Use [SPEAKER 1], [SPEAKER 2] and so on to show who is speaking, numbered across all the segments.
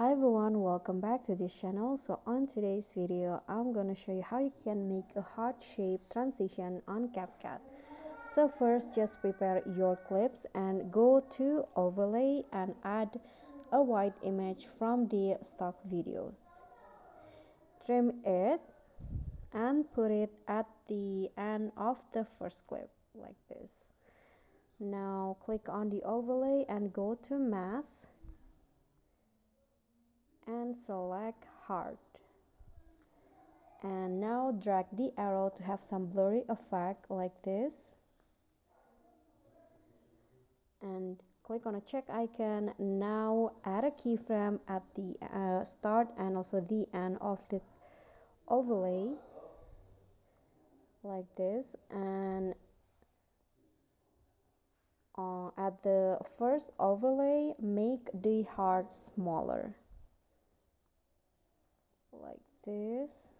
[SPEAKER 1] Hi everyone, welcome back to this channel. So on today's video I'm gonna show you how you can make a heart shape transition on CapCut. So first, just prepare your clips and go to overlay and add a white image from the stock videos. Trim it and put it at the end of the first clip like this. Now click on the overlay and go to mask and select heart, and now drag the arrow to have some blurry effect like this, and click on a check icon. Now add a keyframe at the start and also the end of the overlay like this, and at the first overlay make the heart smaller like this.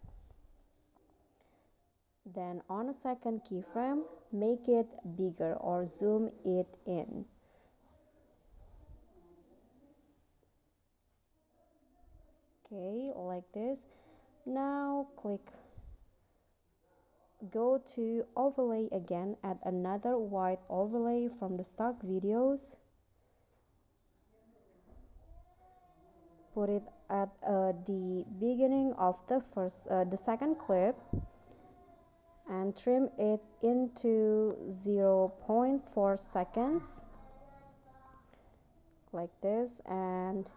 [SPEAKER 1] Then on a second keyframe, make it bigger or zoom it in. Okay, like this. Now go to overlay again, add another white overlay from the stock videos. Put it at the beginning of the second clip, and trim it into 0.4 seconds like this, and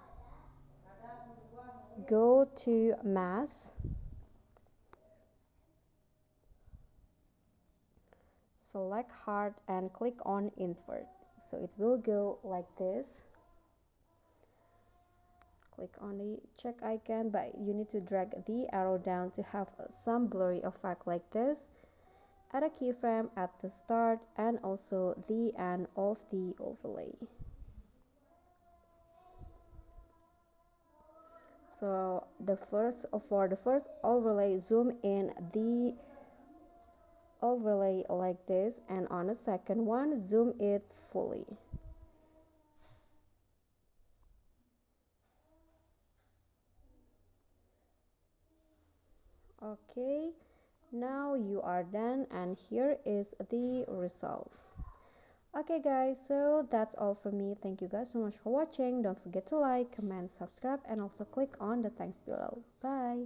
[SPEAKER 1] go to mask, select heart and click on invert, so it will go like this. Click on the check icon, but you need to drag the arrow down to have some blurry effect like this. Add a keyframe at the start and also the end of the overlay. So for the first overlay, zoom in the overlay like this, and on the second one, zoom it fully. Okay, now you are done, and here is the result. Okay guys, so that's all from me. Thank you guys so much for watching. Don't forget to like, comment, subscribe, and also click on the thanks below. Bye.